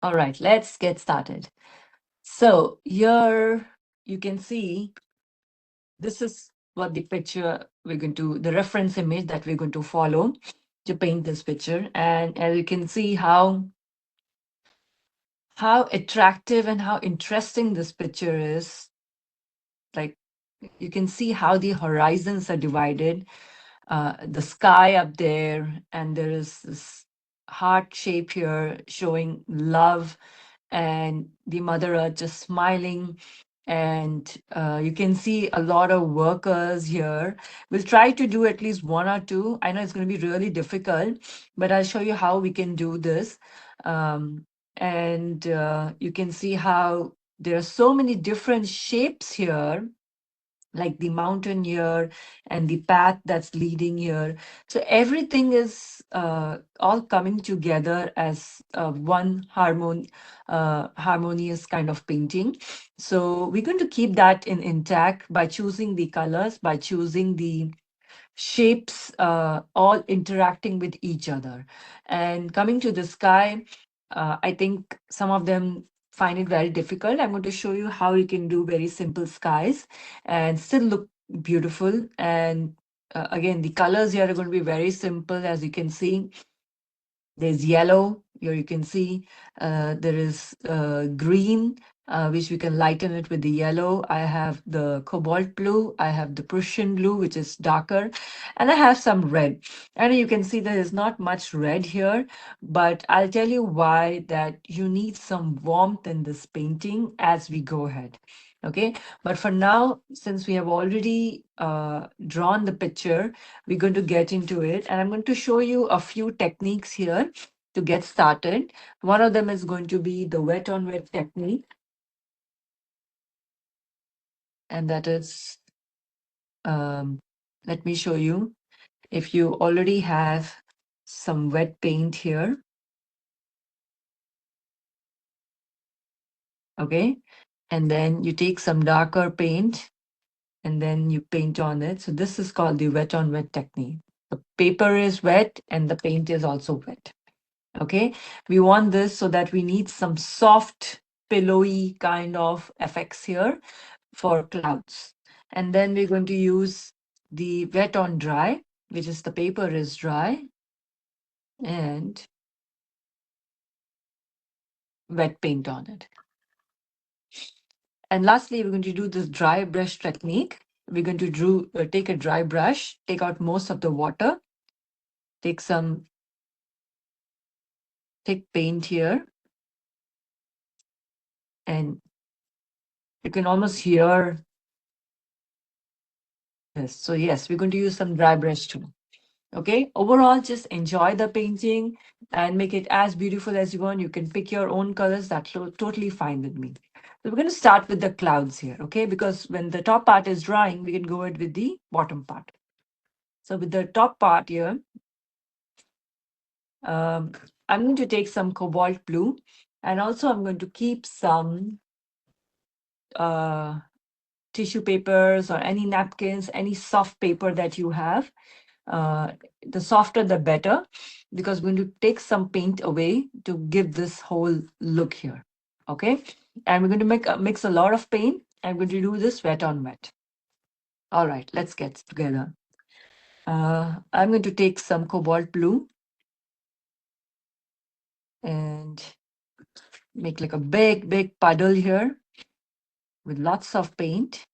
All right, let's get started. So here you can see this is what the picture we're going to, the reference image that we're going to follow to paint this picture. And as you can see how attractive and how interesting this picture is. Like you can see how the horizons are divided, the sky up there, and there is this heart shape here showing love and the mother earth just smiling. And you can see a lot of workers here. We'll try to do at least one or two. I know it's going to be really difficult, but I'll show you how we can do this. And you can see how there are so many different shapes here, like the mountain here and the path that's leading here. So everything is all coming together as one harmonious kind of painting. So we're going to keep that in intact by choosing the colors, by choosing the shapes, all interacting with each other. And coming to the sky, I think some of them find it very difficult. I'm going to show you how you can do very simple skies and still look beautiful. And again, the colors here are going to be very simple, as you can see. There's yellow, here you can see. There is green, which we can lighten it with the yellow. I have the cobalt blue. I have the Prussian blue, which is darker. And I have some red. And you can see there is not much red here, but I'll tell you why that you need some warmth in this painting as we go ahead. Okay, but for now, since we have already drawn the picture, we're going to get into it. And I'm going to show you a few techniques here to get started. One of them is going to be the wet on wet technique. And that is, um, let me show you. If you already have some wet paint here, okay, and then you take some darker paint and then you paint on it. So this is called the wet on wet technique. The paper is wet and the paint is also wet. Okay, we want this so that we need some soft, pillowy kind of effects here for clouds. And then we're going to use the wet on dry, which is the paper is dry and wet paint on it. And lastly, we're going to do this dry brush technique. We're going to take a dry brush, take out most of the water, take some thick paint here, and you can almost hear this. So yes, we're going to use some dry brush too. Okay, overall, just enjoy the painting and make it as beautiful as you want. You can pick your own colors. That's totally fine with me. So we're going to start with the clouds here, okay? Because when the top part is drying, we can go ahead with the bottom part. So with the top part here, um, I'm going to take some cobalt blue, and also I'm going to keep some uh, tissue papers or any napkins, any soft paper that you have. Uh, the softer, the better, because we're going to take some paint away to give this whole look here. Okay. And we're going to mix a lot of paint. I'm going to do this wet on wet. All right, let's get together. I'm going to take some cobalt blue and make like a big puddle here with lots of paint.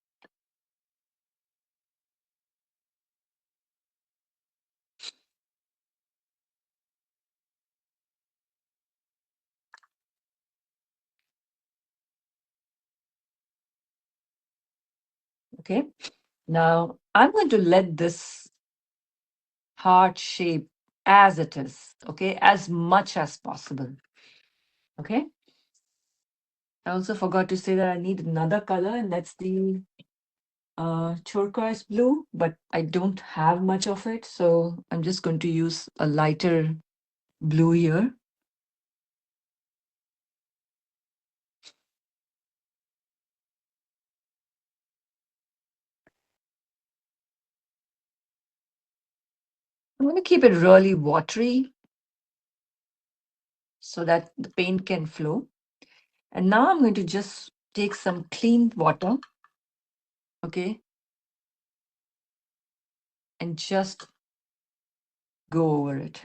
Okay. Now I'm going to let this heart shape as it is, okay, as much as possible. Okay. I also forgot to say that I need another color, and that's the turquoise blue, but I don't have much of it, so I'm just going to use a lighter blue here. I'm going to keep it really watery so that the paint can flow. And now I'm going to just take some clean water, okay, and just go over it.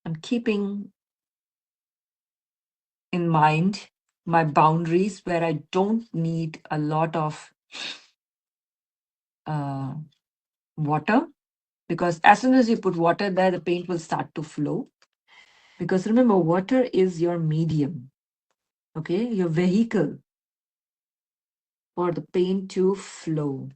I'm keeping in mind my boundaries where I don't need a lot of uh, water, because as soon as you put water there, the paint will start to flow. Because remember, water is your medium, okay, your vehicle for the paint to flow.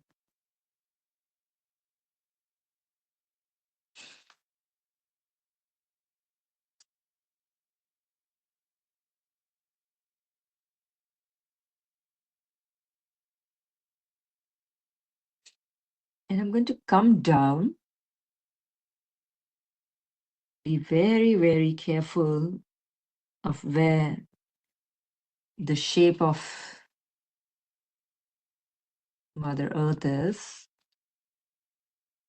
And I'm going to come down. Be very, very careful of where the shape of Mother Earth is.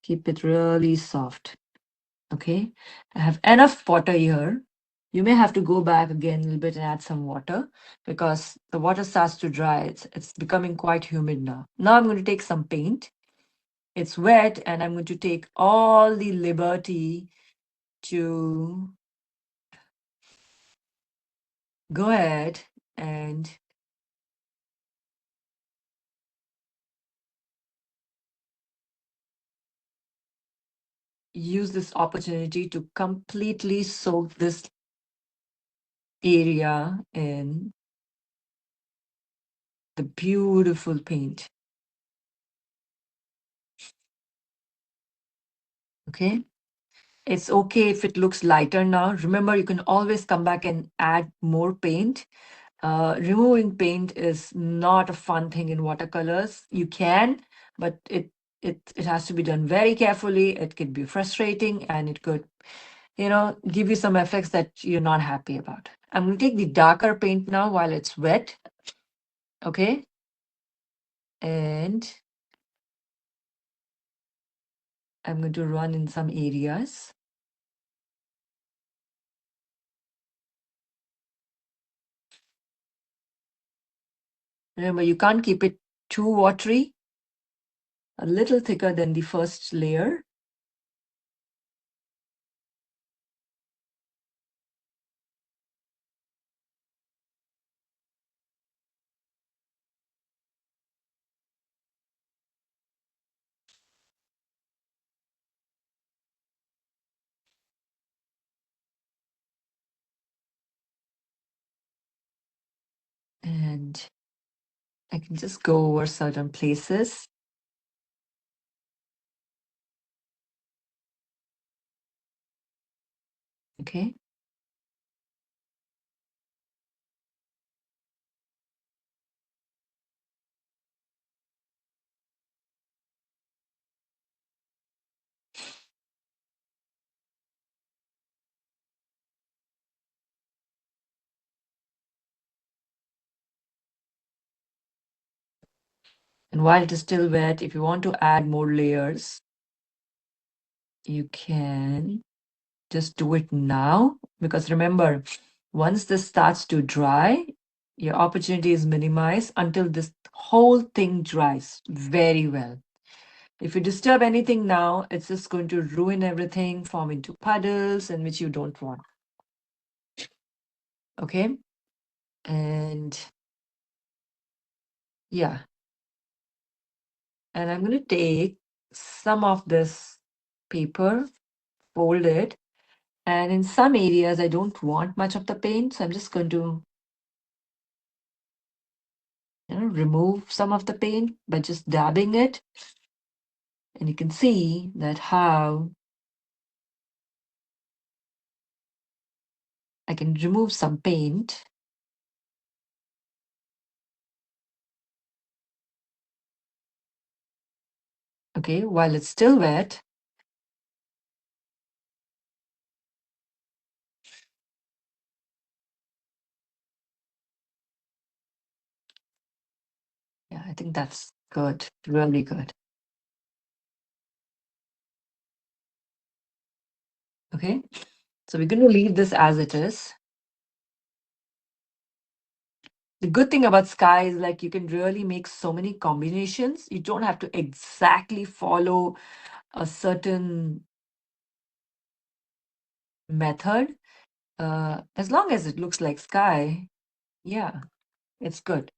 Keep it really soft. Okay. I have enough water here. You may have to go back again a little bit and add some water because the water starts to dry. It's becoming quite humid now. Now I'm going to take some paint. It's wet, and I'm going to take all the liberty to go ahead and use this opportunity to completely soak this area in the beautiful paint. Okay. It's okay if it looks lighter now. Remember, you can always come back and add more paint. Removing paint is not a fun thing in watercolors. You can, but it has to be done very carefully. It could be frustrating, and it could, give you some effects that you're not happy about. I'm going to take the darker paint now while it's wet. Okay. And I'm going to run in some areas. Remember, you can't keep it too watery, a little thicker than the first layer. And I can just go over certain places. Okay. And while it is still wet, if you want to add more layers, you can just do it now. Because remember, once this starts to dry, your opportunity is minimized until this whole thing dries very well. If you disturb anything now, it's just going to ruin everything, form into puddles, and which you don't want. Okay. And yeah. And I'm going to take some of this paper, fold it, and in some areas I don't want much of the paint, so I'm just going to remove some of the paint by just dabbing it. And you can see that how I can remove some paint. Okay, while it's still wet. Yeah, I think that's good, really good. Okay, so we're going to leave this as it is. The good thing about sky is like you can really make so many combinations. You don't have to exactly follow a certain method. As long as it looks like sky, yeah, it's good.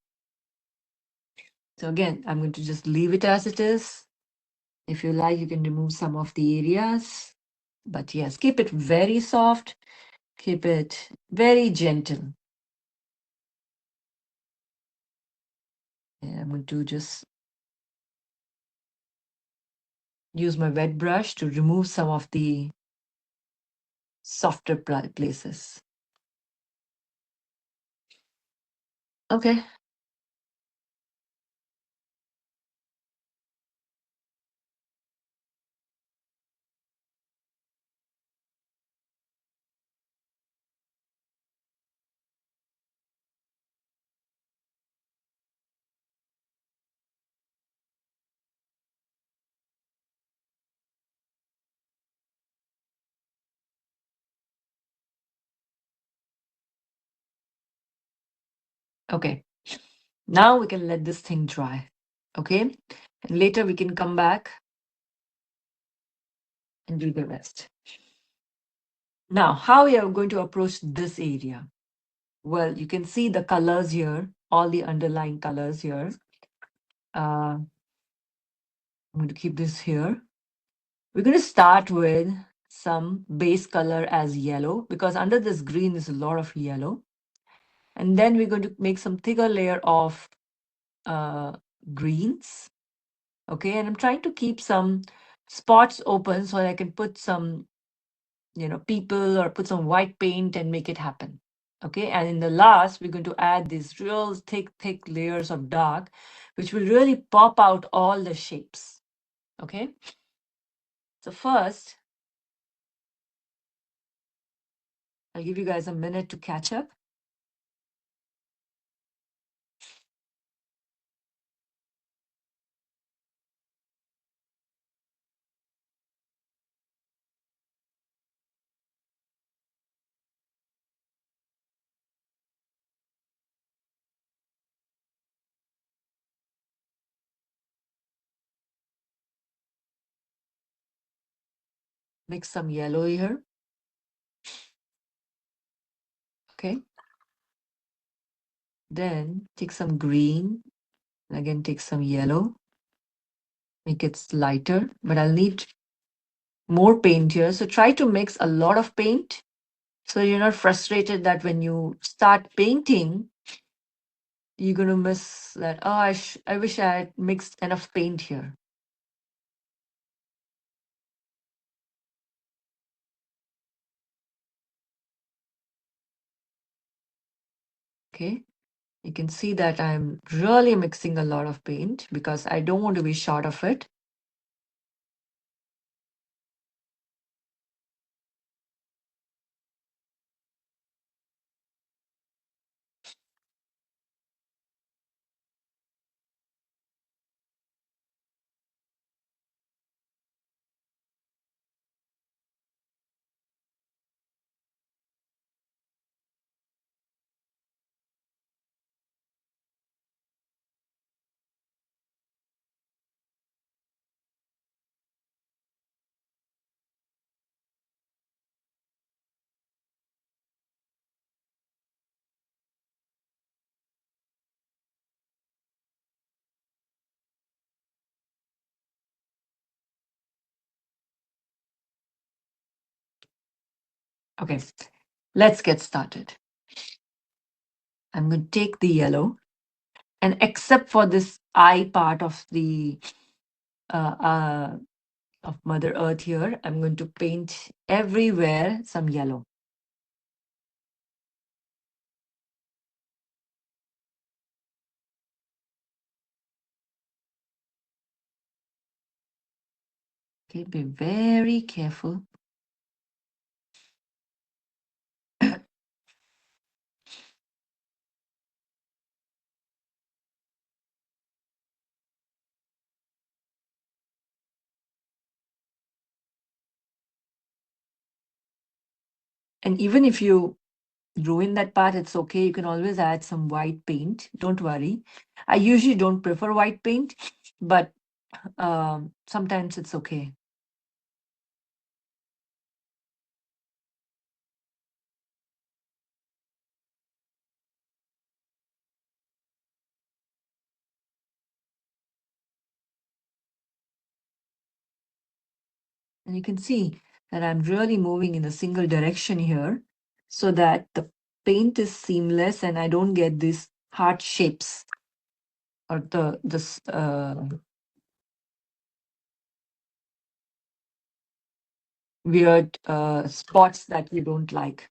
So again, I'm going to just leave it as it is. If you like, you can remove some of the areas. But yes, keep it very soft. Keep it very gentle. And I'm going to just use my wet brush to remove some of the softer places. Okay. Okay. Now we can let this thing dry. Okay. And later we can come back and do the rest. Now, how we are going to approach this area? Well, you can see the colors here, all the underlying colors here. I'm going to keep this here. We're going to start with some base color as yellow because under this green is a lot of yellow. And then we're going to make some thicker layer of uh, greens. Okay, and I'm trying to keep some spots open so I can put some, people or put some white paint and make it happen. Okay, and in the last, we're going to add these real thick layers of dark, which will really pop out all the shapes. Okay, so first, I'll give you guys a minute to catch up. Mix some yellow here. Okay, then take some green, and again take some yellow, make it lighter, but I'll need more paint here. So try to mix a lot of paint so you're not frustrated that when you start painting, you're going to miss that. Oh, I wish I had mixed enough paint here. Okay. You can see that I'm really mixing a lot of paint because I don't want to be short of it. Okay, let's get started. I'm going to take the yellow, and except for this eye part of the uh, uh, of Mother Earth here, I'm going to paint everywhere some yellow. Okay, be very careful. And even if you ruin that part, it's okay. You can always add some white paint. Don't worry. I usually don't prefer white paint, but sometimes it's okay. And you can see that I'm really moving in a single direction here so that the paint is seamless and I don't get these heart shapes or the this weird spots that you don't like.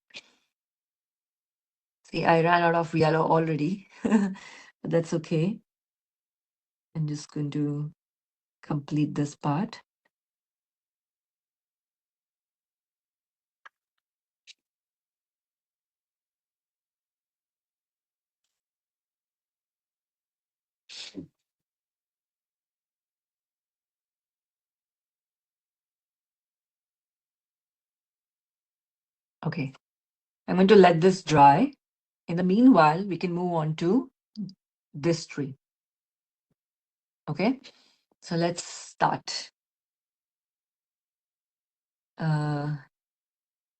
See, I ran out of yellow already, but that's okay. I'm just going to complete this part. Okay, I'm going to let this dry. In the meanwhile, we can move on to this tree. Okay, so let's start. A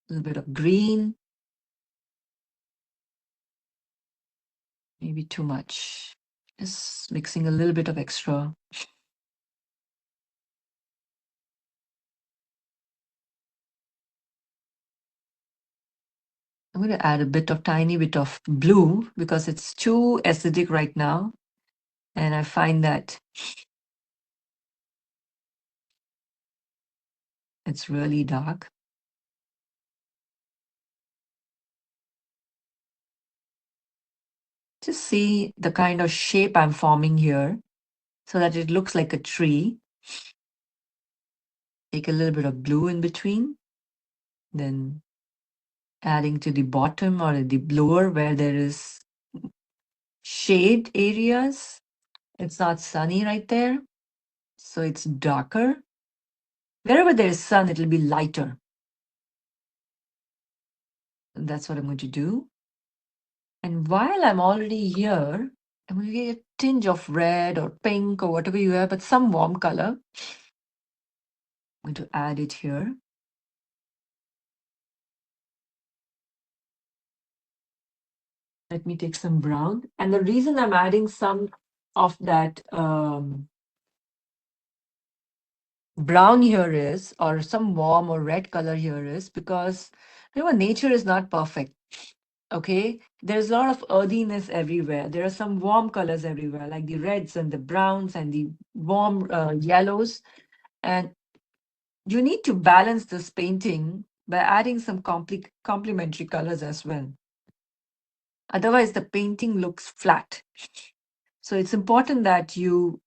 little bit of green, maybe too much. Just mixing a little bit of extra. I'm going to add a bit of tiny bit of blue because it's too acidic right now. And I find that it's really dark. Just see the kind of shape I'm forming here so that it looks like a tree. Take a little bit of blue in between, then adding to the bottom or the lower where there is shade areas. It's not sunny right there, so it's darker. Wherever there is sun, it'll be lighter. And that's what I'm going to do. And while I'm already here, I'm going to get a tinge of red or pink or whatever you have, but some warm color. I'm going to add it here. Let me take some brown. And the reason I'm adding some of that brown here is, or some warm or red color here is because nature is not perfect. Okay, there's a lot of earthiness everywhere. There are some warm colors everywhere, like the reds and the browns and the warm yellows. And you need to balance this painting by adding some complementary colors as well. Otherwise, the painting looks flat. So it's important that you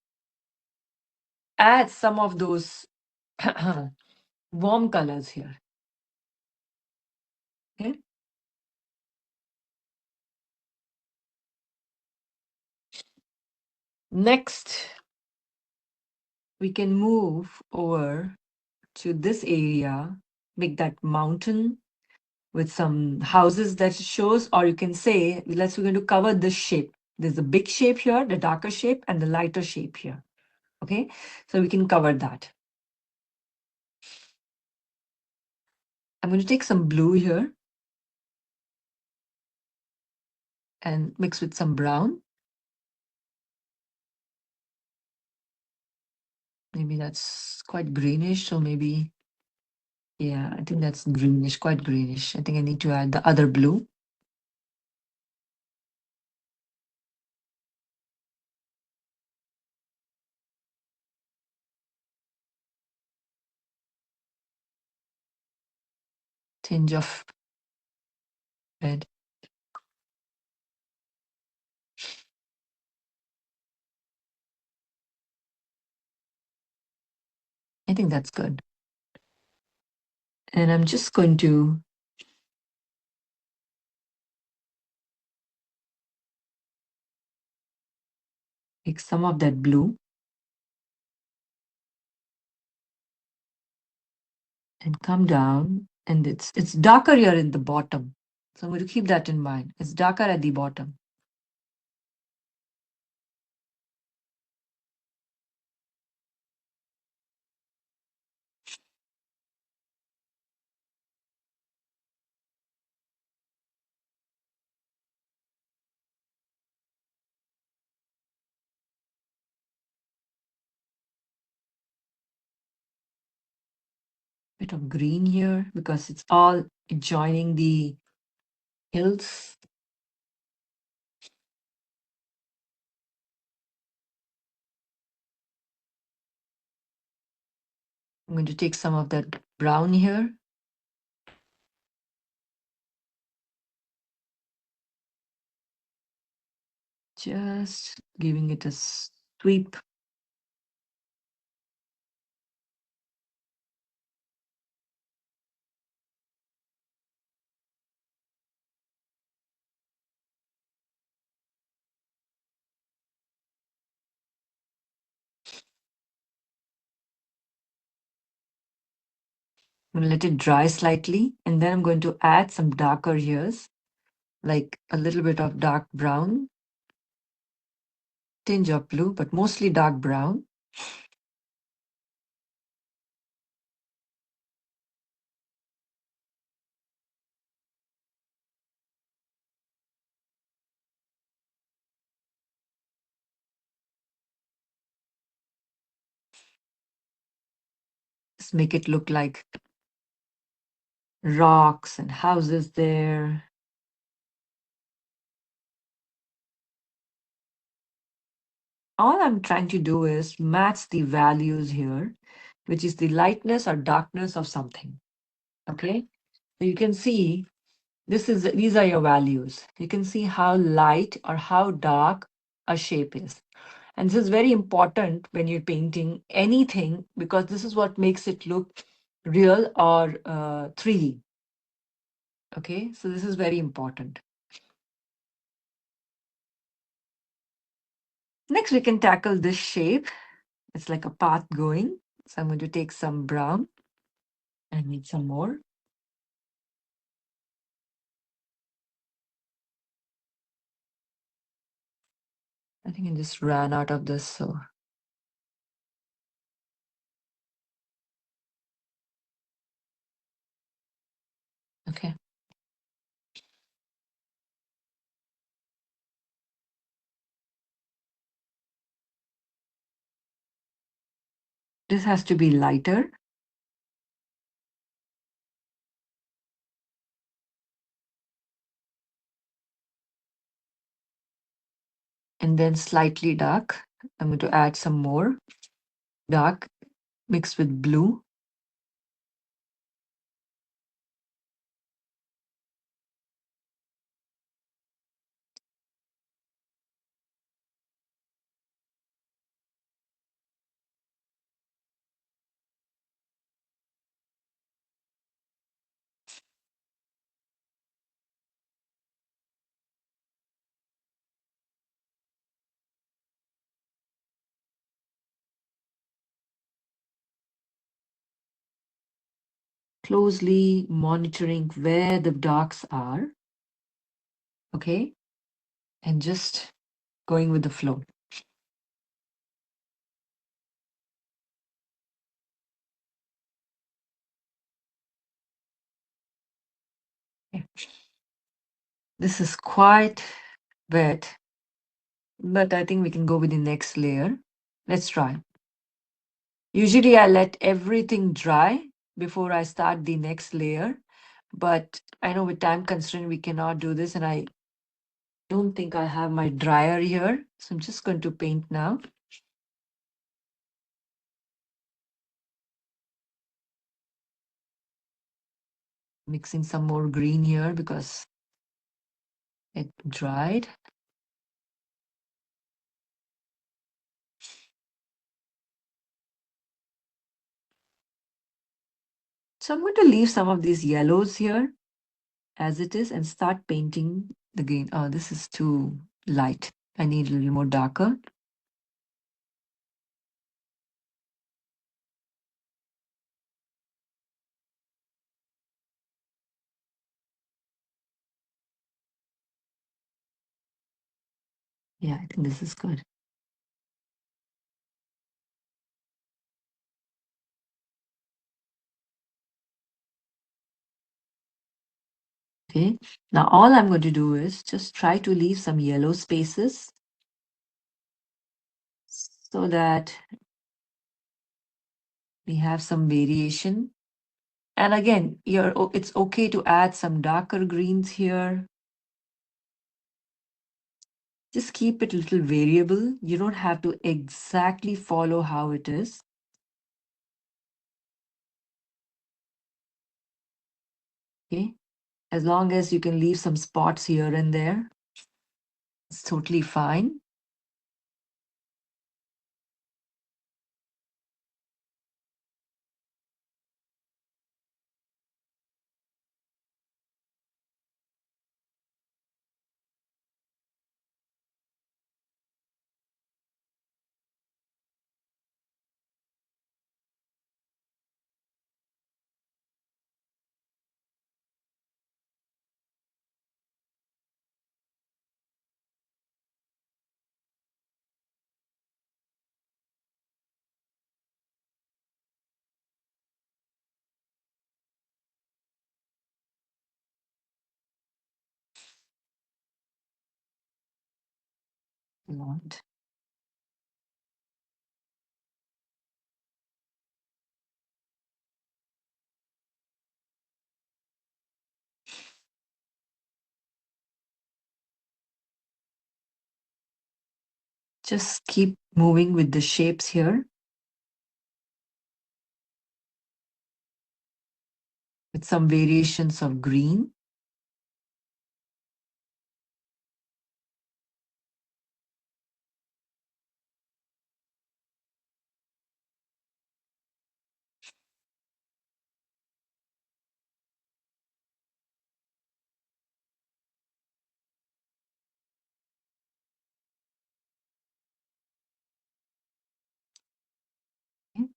add some of those warm colors here. Okay. Next, we can move over to this area, make that mountain with some houses that it shows, or you can say, we're going to cover this shape. There's a big shape here, the darker shape, and the lighter shape here. Okay, so we can cover that. I'm going to take some blue here and mix with some brown. Maybe that's quite greenish, so maybe, yeah, I think that's greenish, quite greenish. I think I need to add the other blue. Tinge of red. I think that's good. And I'm just going to take some of that blue and come down And it's darker here in the bottom. So I'm going to keep that in mind. It's darker at the bottom. Bit of green here because it's all joining the hills. I'm going to take some of that brown here. Just giving it a sweep. I'm going to let it dry slightly. And then I'm going to add some darker hues, like a little bit of dark brown, tinge of blue, but mostly dark brown. Just make it look like rocks and houses there. All I'm trying to do is match the values here, which is the lightness or darkness of something. Okay. So you can see these are your values. You can see how light or how dark a shape is. And this is very important when you're painting anything because this is what makes it look real or 3D. Okay, so this is very important. Next, we can tackle this shape. It's like a path going. So I'm going to take some brown. I need some more. I think I just ran out of this. So, okay. This has to be lighter. And then slightly dark. I'm going to add some more dark mixed with blue. Closely monitoring where the darks are. Okay. And just going with the flow. Okay. This is quite wet, but I think we can go with the next layer. Let's try. Usually I let everything dry before I start the next layer, but I know with time constraint we cannot do this and I don't think I have my dryer here. So I'm just going to paint now. Mixing some more green here because it dried. So I'm going to leave some of these yellows here as it is and start painting the green. Oh, this is too light. I need a little more darker. Yeah, I think this is good. Okay. Now all I'm going to do is just try to leave some yellow spaces so that we have some variation. And again, it's okay to add some darker greens here. Just keep it a little variable. You don't have to exactly follow how it is. Okay. As long as you can leave some spots here and there, it's totally fine. You want. Just keep moving with the shapes here with some variations of green. Okay.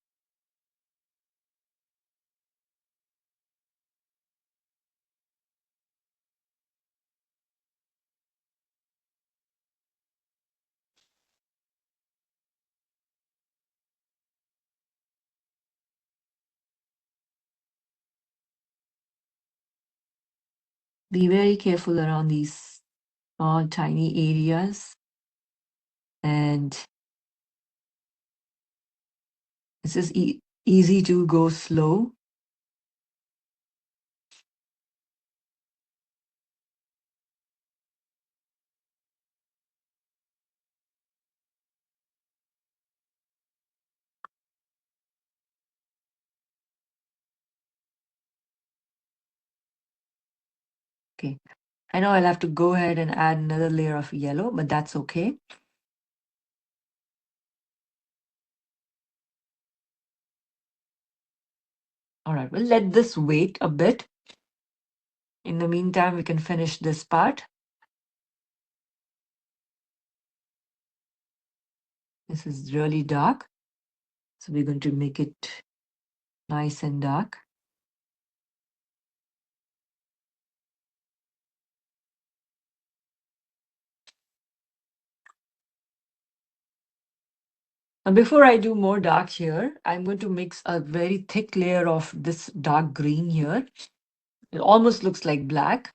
Be very careful around these small, tiny areas. And this is easy to go slow. Okay. I know I'll have to go ahead and add another layer of yellow, but that's okay. All right, we'll let this wait a bit. In the meantime, we can finish this part. This is really dark, so we're going to make it nice and dark. And before I do more dark here, I'm going to mix a very thick layer of this dark green here. It almost looks like black,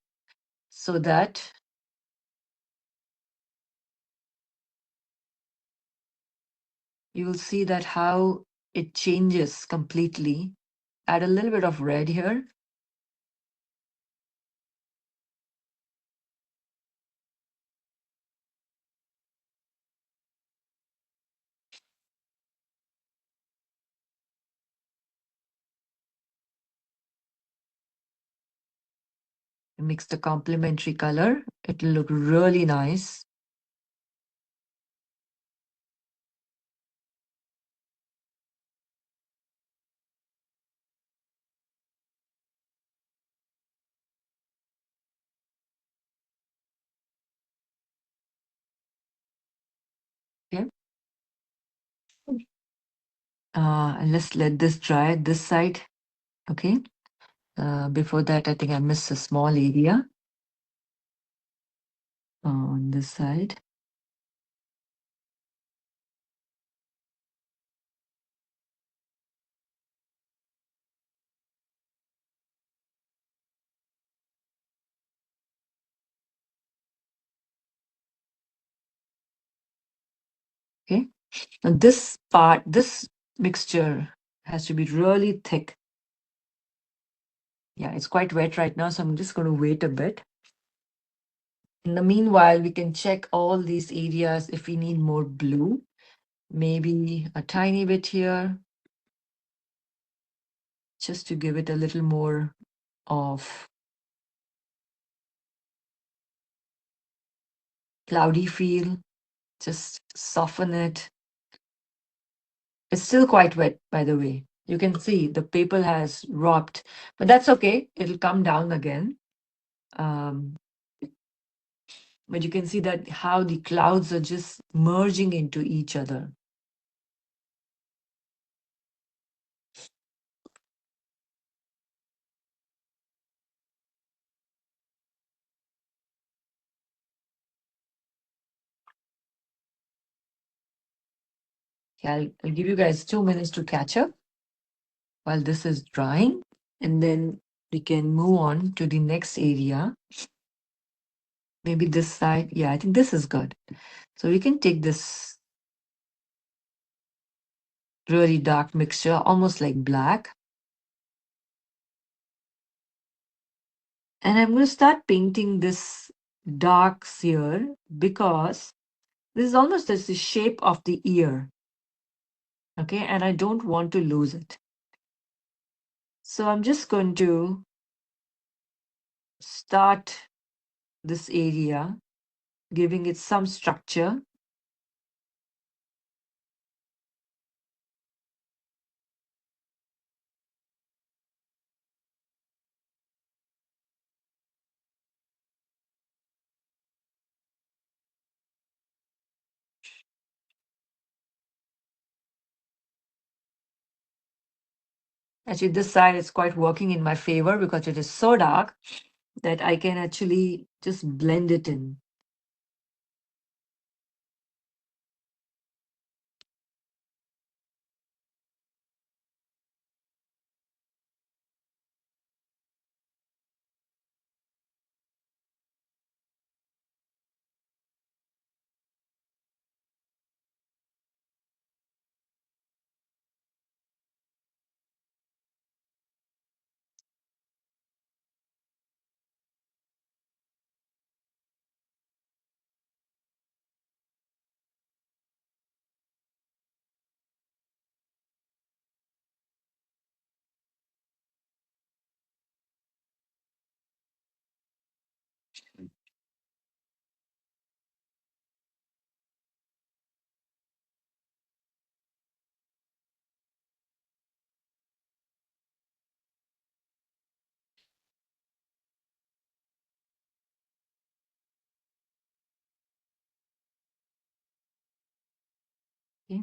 so that you will see that how it changes completely. Add a little bit of red here. Mix the complementary color. It'll look really nice. Okay. And let's let this dry this side. Okay. Before that, I think I missed a small area on this side. Okay. Now this part, this mixture has to be really thick. Yeah, it's quite wet right now, so I'm just going to wait a bit. In the meanwhile, we can check all these areas if we need more blue. Maybe a tiny bit here, just to give it a little more of cloudy feel. Just soften it. It's still quite wet, by the way. You can see the paper has wrapped, but that's okay. It'll come down again. Um, but you can see that how the clouds are just merging into each other. Okay, I'll give you guys 2 minutes to catch up while this is drying, and then we can move on to the next area. Maybe this side. Yeah, I think this is good. So we can take this really dark mixture, almost like black. And I'm going to start painting this darks here because this is almost as the shape of the ear. Okay, and I don't want to lose it. So I'm just going to start this area, giving it some structure. Actually, this side is quite working in my favor because it is so dark that I can actually just blend it in. Okay.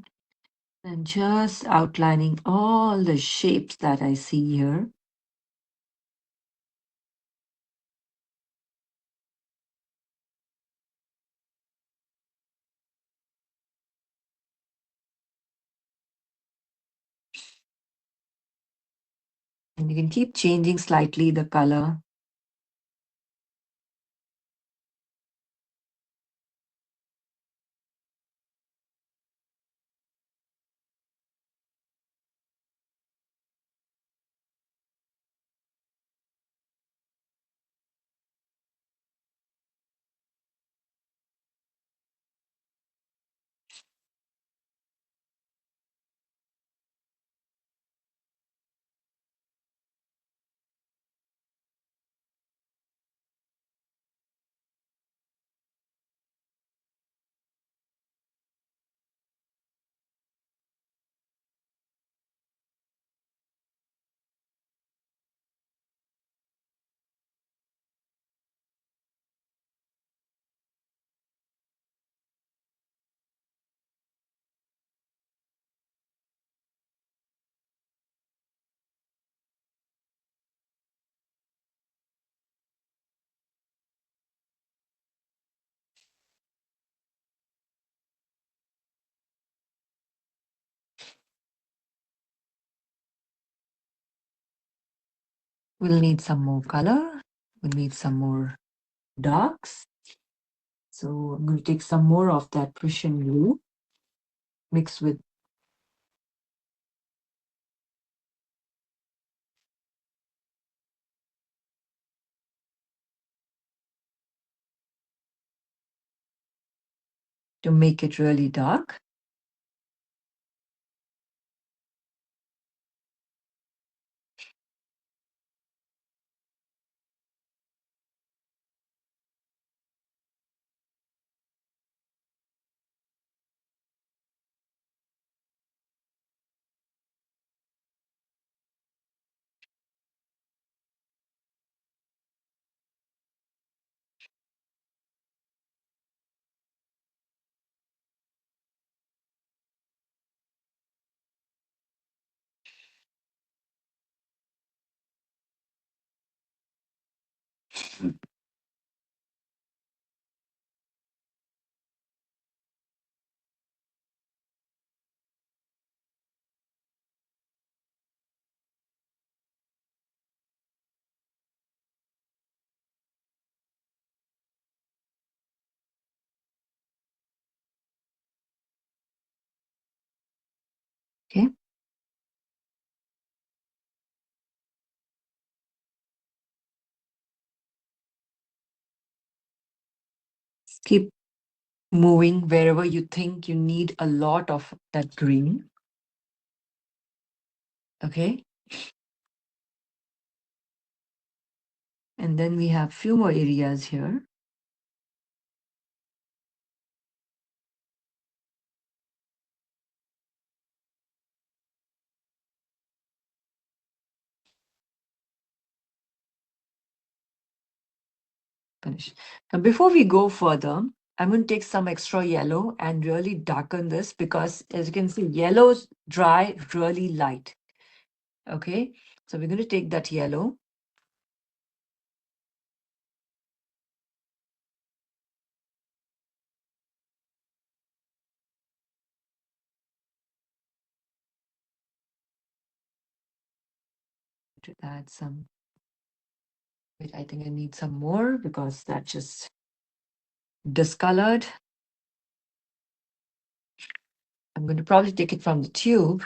And just outlining all the shapes that I see here. And you can keep changing slightly the color. We'll need some more color. We'll need some more darks. So I'm going to take some more of that Prussian blue. mix with. To make it really dark. Okay. Keep moving wherever you think you need a lot of that green. Okay. And then we have few more areas here. Finish. Now, before we go further, I'm going to take some extra yellow and really darken this because, as you can see, yellows dry really light. Okay. So we're going to take that yellow. To add some. Wait, I think I need some more because that just discolored. I'm going to probably take it from the tube.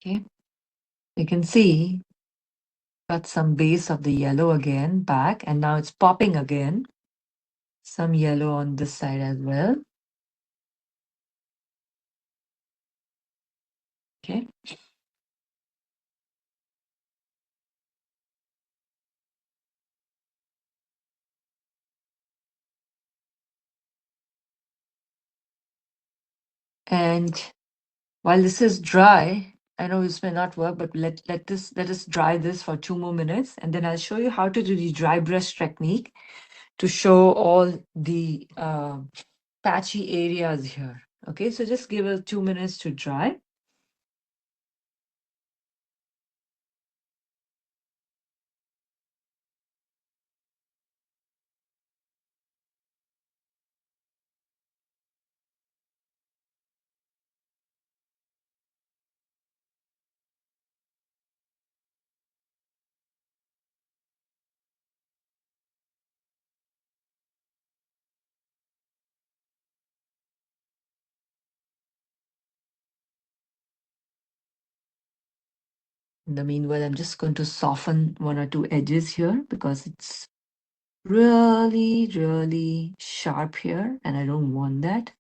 Okay. You can see got some base of the yellow again back, and now it's popping again. Some yellow on this side as well. Okay. And while this is dry, I know this may not work, but let us dry this for 2 more minutes, and then I'll show you how to do the dry brush technique to show all the patchy areas here. Okay, so just give it 2 minutes to dry. In the meanwhile, I'm just going to soften one or two edges here because it's really, really sharp here, and I don't want that.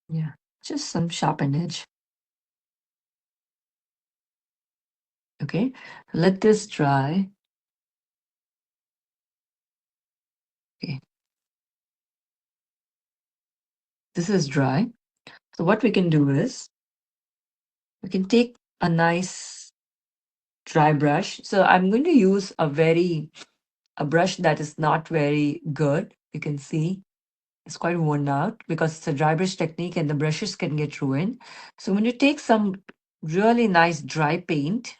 Yeah, just some sharpened edge. Okay, let this dry. Okay, this is dry. So what we can do is we can take a nice dry brush. So I'm going to use a brush that is not very good. You can see it's quite worn out because it's a dry brush technique and the brushes can get ruined. So when you take some really nice dry paint,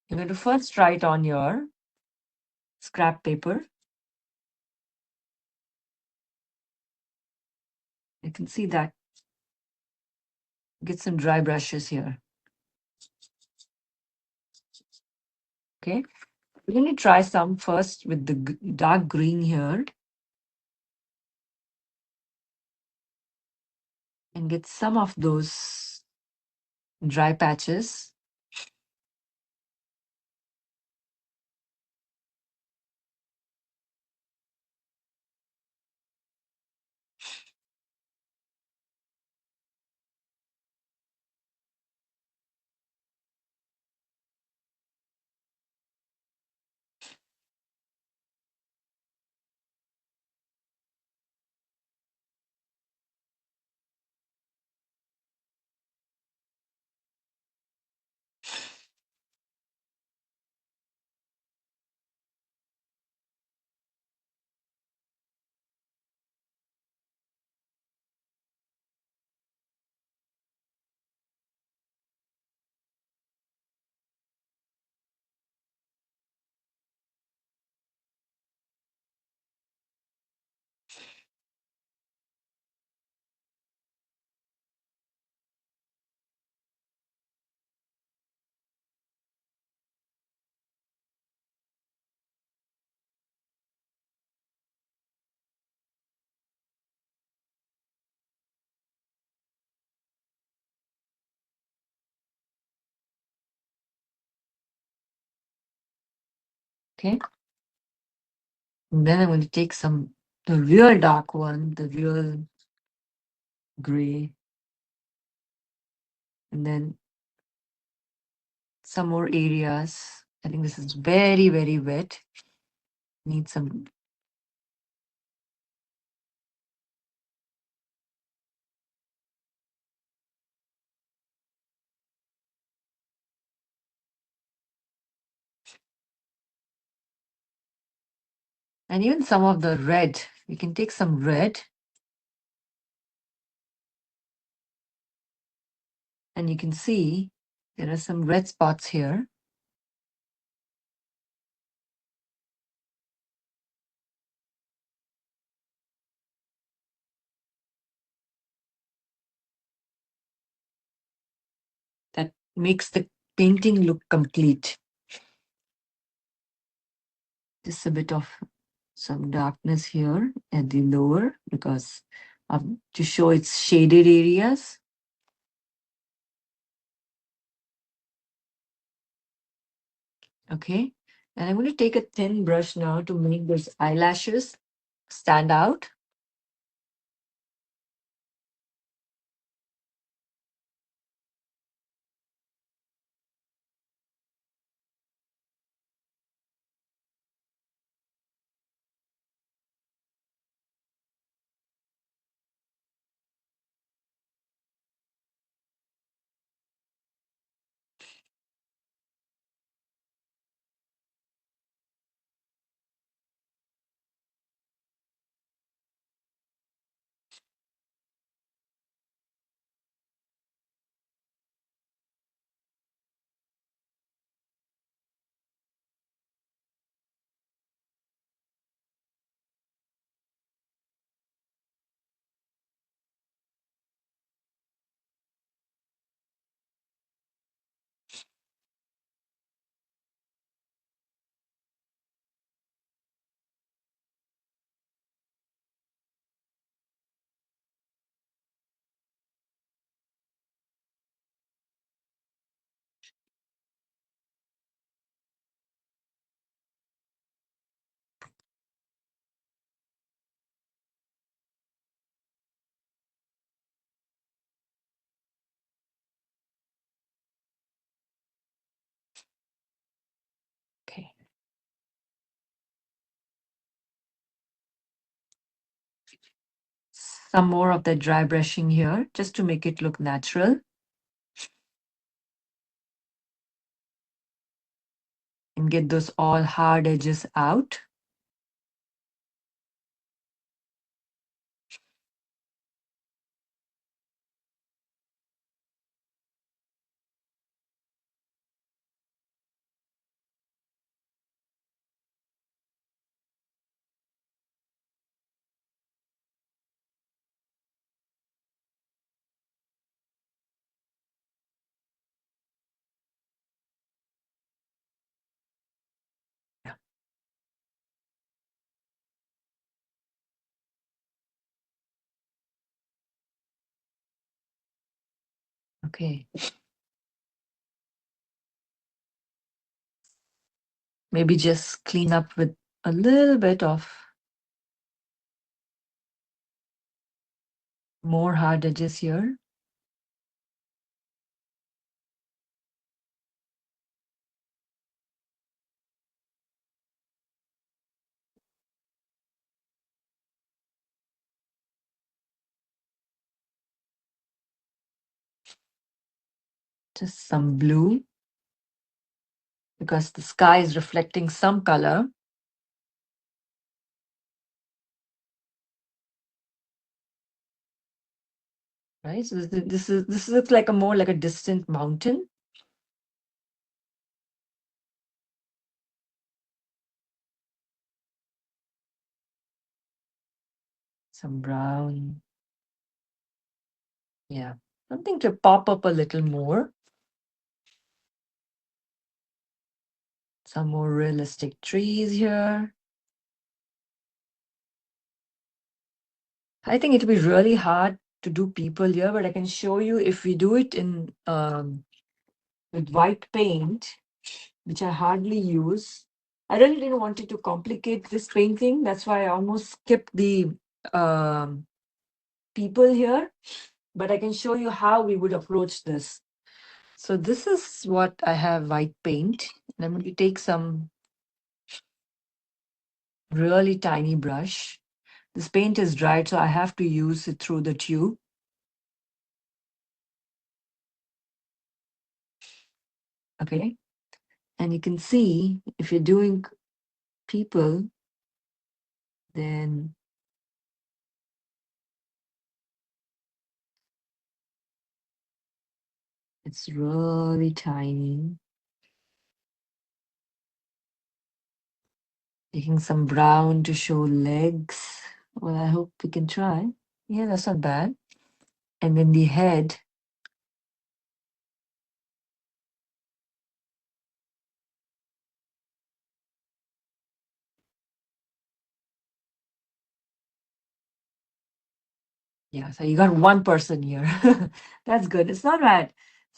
you're going to first try it on your scrap paper. You can see that. Get some dry brushes here. Okay. We're going to try some first with the dark green here and get some of those dry patches. Okay. And then I'm going to take the real dark one, the real gray, and then some more areas. I think this is very, very wet. Need some. And even some of the red. We can take some red and you can see there are some red spots here. That makes the painting look complete. Just a bit of some darkness here at the lower because to show its shaded areas. Okay. And I'm going to take a thin brush now to make those eyelashes stand out. Some more of that dry brushing here, just to make it look natural and get those all hard edges out. Yeah. Okay. Maybe just clean up with a little bit of more hard edges here. Just some blue because the sky is reflecting some color. Right? So this looks like a more like a distant mountain. Some brown. Yeah. Something to pop up a little more. Some more realistic trees here. I think it will be really hard to do people here, but I can show you if we do it in with white paint, which I hardly use. I really didn't want it to complicate this painting. That's why I almost skipped the um, people here. But I can show you how we would approach this. So this is what I have white paint. And I'm going to take some really tiny brush. This paint is dried, so I have to use it through the tube. Okay. And you can see if you're doing people, then it's really tiny. Taking some brown to show legs. Well, I hope we can try. Yeah, that's not bad. And then the head. Yeah, so you got one person here. That's good. It's not bad.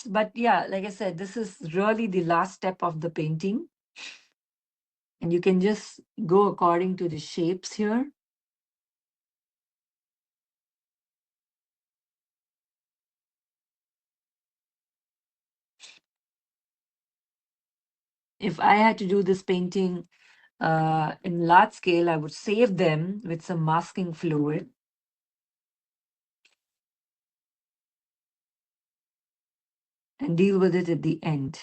But yeah, like I said, this is really the last step of the painting. And you can just go according to the shapes here. If I had to do this painting in large scale, I would save them with some masking fluid. And deal with it at the end.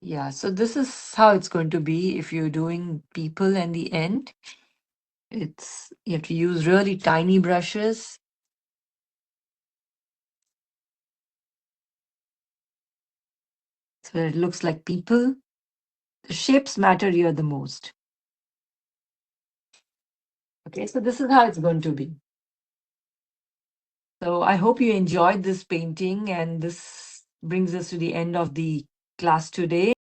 Yeah, so this is how it's going to be if you're doing people in the end. It's you have to use really tiny brushes. So it looks like people. The shapes matter here the most. Okay, so this is how it's going to be. So I hope you enjoyed this painting, and this brings us to the end of the class today.